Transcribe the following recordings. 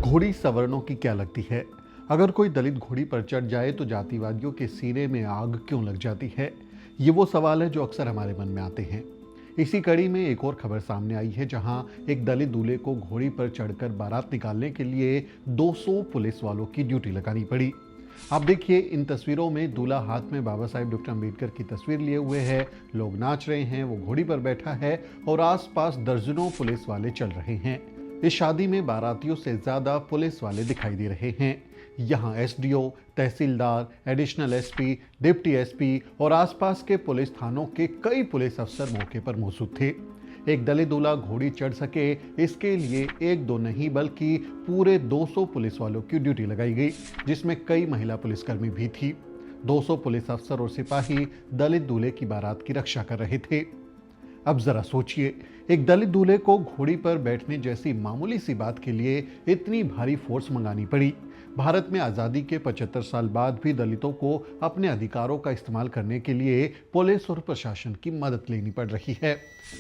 घोड़ी सवर्णों की क्या लगती है? अगर कोई दलित घोड़ी पर चढ़ जाए तो जातिवादियों के सीने में आग क्यों लग जाती है? ये वो सवाल है जो अक्सर हमारे मन में आते हैं। इसी कड़ी में एक और खबर सामने आई है, जहां एक दलित दूल्हे को घोड़ी पर चढ़कर बारात निकालने के लिए 200 पुलिस वालों की ड्यूटी लगानी पड़ी। आप देखिए, इन तस्वीरों में दूल्हा हाथ में बाबा साहेब डॉक्टर अम्बेडकर की तस्वीर लिए हुए है, लोग नाच रहे हैं, वो घोड़ी पर बैठा है और आसपास दर्जनों पुलिस वाले चल रहे हैं। इस शादी में बारातियों से ज्यादा पुलिस वाले दिखाई दे रहे हैं। यहाँ एसडीओ, तहसीलदार, एडिशनल एसपी, डिप्टी एसपी और आसपास के पुलिस थानों के कई पुलिस अफसर मौके पर मौजूद थे। एक दलित दूल्हा घोड़ी चढ़ सके, इसके लिए एक दो नहीं बल्कि पूरे 200 पुलिस वालों की ड्यूटी लगाई गई, जिसमें कई महिला पुलिसकर्मी भी थी। 200 पुलिस अफसर और सिपाही दलित दूल्हे की बारात की रक्षा कर रहे थे। अब जरा सोचिए, एक दलित दूल्हे को घोड़ी पर बैठने जैसी मामूली सी बात के लिए इतनी भारी फोर्स मंगानी पड़ी। भारत में आज़ादी के 75 साल बाद भी दलितों को अपने अधिकारों का इस्तेमाल करने के लिए पुलिस और प्रशासन की मदद लेनी पड़ रही है।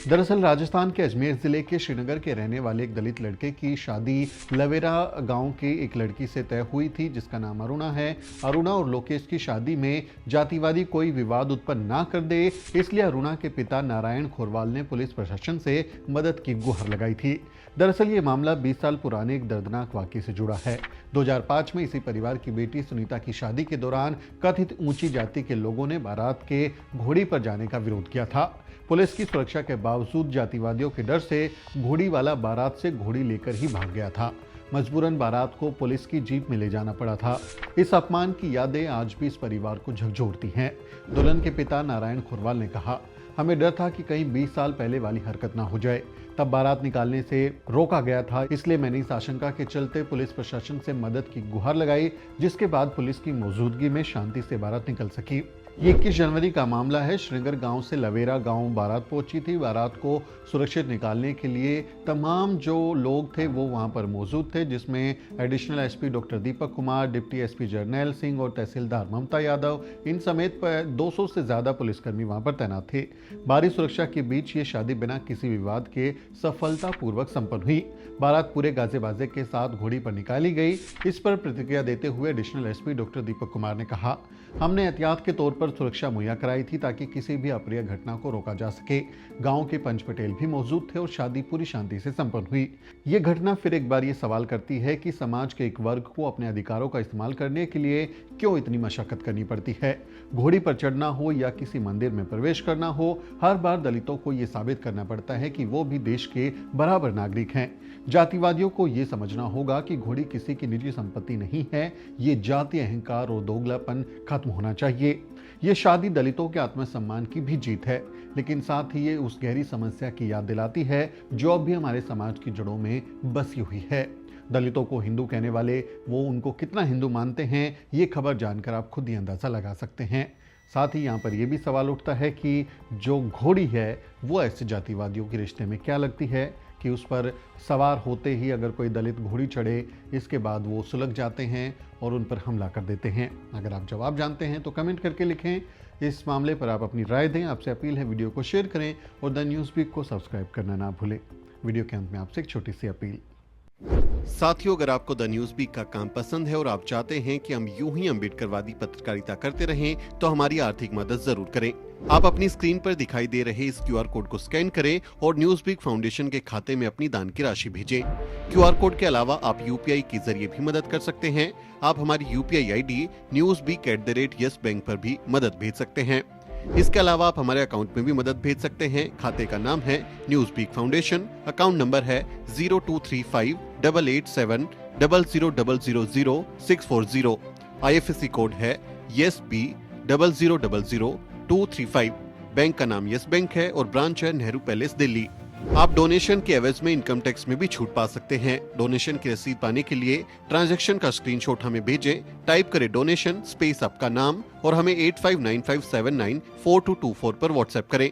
दरअसल राजस्थान के अजमेर जिले के श्रीनगर के रहने वाले एक दलित लड़के की शादी लवेरा गांव की एक लड़की से तय हुई थी, जिसका नाम अरुणा है। अरुणा और लोकेश की शादी में जातिवादी कोई विवाद उत्पन्न ना कर दे, इसलिए अरुणा के पिता नारायण खोरवाल ने पुलिस प्रशासन से मदद की गुहार लगाई थी। दरअसल ये मामला 20 साल पुराने एक दर्दनाक वाकये से जुड़ा है। 2005 में इसी परिवार की बेटी सुनीता की शादी के दौरान कथित ऊंची जाति के लोगों ने बारात के घोड़ी पर जाने का विरोध किया था। पुलिस की सुरक्षा के बावजूद जातिवादियों के डर से घोड़ी वाला बारात से घोड़ी लेकर ही भाग गया था। मजबूरन बारात को पुलिस की जीप में ले जाना पड़ा था। इस अपमान की यादें आज भी इस परिवार को झकझोरती हैं। दुल्हन के पिता नारायण खोरवाल ने कहा, हमें डर था कि कहीं 20 साल पहले वाली हरकत ना हो जाए, तब बारात निकालने से रोका गया था। इसलिए मैंने इस आशंका के चलते पुलिस प्रशासन से मदद की गुहार लगाई, जिसके बाद पुलिस की मौजूदगी में शांति से बारात निकल सकी। ये 21 जनवरी का मामला है। श्रीनगर गांव से लवेरा गांव बारात पहुंची थी। बारात को सुरक्षित निकालने के लिए तमाम जो लोग थे वो वहां पर मौजूद थे, जिसमें additional SP doctor Deepak Kumar, deputy SP Jarnail Singh और तहसीलदार ममता यादव, इन समेत 200 से ज्यादा पुलिसकर्मी वहां पर तैनात थे। भारी सुरक्षा के बीच ये शादी बिना किसी विवाद के सफलतापूर्वक संपन्न हुई। बारात पूरे गाजे बाजे के साथ घोड़ी पर निकाली गई। इस पर प्रतिक्रिया देते हुए additional SP doctor Deepak Kumar ने कहा, हमने एहतियात के तौर पर सुरक्षा मुहैया कराई थी ताकि किसी भी अप्रिय घटना को रोका जा सके। गांव के पंच पटेल भी मौजूद थे और शादी पूरी शांति से संपन्न हुई। ये घटना फिर एक बार ये सवाल करती है कि समाज के एक वर्ग को अपने अधिकारों का इस्तेमाल करने के लिए क्यों इतनी मशक्कत करनी पड़ती है। घोड़ी पर चढ़ना हो या किसी मंदिर में प्रवेश करना हो, हर बार दलितों को ये साबित करना पड़ता है कि वो भी देश के बराबर नागरिक हैं। जातिवादियों को ये समझना होगा कि घोड़ी किसी की निजी संपत्ति नहीं है। ये जाति अहंकार और दोगलापन खत्म होना चाहिए। ये शादी दलितों के आत्मसम्मान की भी जीत है, लेकिन साथ ही ये उस गहरी समस्या की याद दिलाती है जो अब भी हमारे समाज की जड़ों में बसी हुई है। दलितों को हिंदू कहने वाले वो उनको कितना हिंदू मानते हैं, ये खबर जानकर आप खुद ही अंदाजा लगा सकते हैं। साथ ही यहाँ पर यह भी सवाल उठता है कि जो घोड़ी है वो ऐसे जातिवादियों के रिश्ते में क्या लगती है कि उस पर सवार होते ही अगर कोई दलित घोड़ी चढ़े, इसके बाद वो सुलग जाते हैं और उन पर हमला कर देते हैं। अगर आप जवाब जानते हैं तो कमेंट करके लिखें। इस मामले पर आप अपनी राय दें। आपसे अपील है, वीडियो को शेयर करें और द न्यूज़ को सब्सक्राइब करना ना भूलें। वीडियो के अंत में आपसे एक छोटी सी अपील। साथियों, अगर आपको द न्यूज़ वीक का काम पसंद है और आप चाहते हैं कि हम यूं ही अम्बेडकरवादी पत्रकारिता करते रहें, तो हमारी आर्थिक मदद जरूर करें। आप अपनी स्क्रीन पर दिखाई दे रहे इस QR कोड को स्कैन करें और न्यूज़ वीक फाउंडेशन के खाते में अपनी दान की राशि भेजें। QR कोड के अलावा आप UPI के जरिए भी मदद कर सकते हैं। आप हमारी UPI ID newsweek@yes bank पर भी मदद भेज सकते हैं। इसके अलावा आप हमारे अकाउंट में भी मदद भेज सकते हैं। खाते का नाम है news week foundation, account number है 02358800000640। IFSC कोड है YesB000235। बैंक का नाम यस बैंक है और ब्रांच है नेहरू पैलेस, दिल्ली। आप डोनेशन के एवज में इनकम टैक्स में भी छूट पा सकते हैं। डोनेशन की रसीद पाने के लिए ट्रांजैक्शन का स्क्रीनशॉट हमें भेजें। टाइप करें डोनेशन स्पेस आपका नाम और हमें 8595794224 पर व्हाट्सएप करें।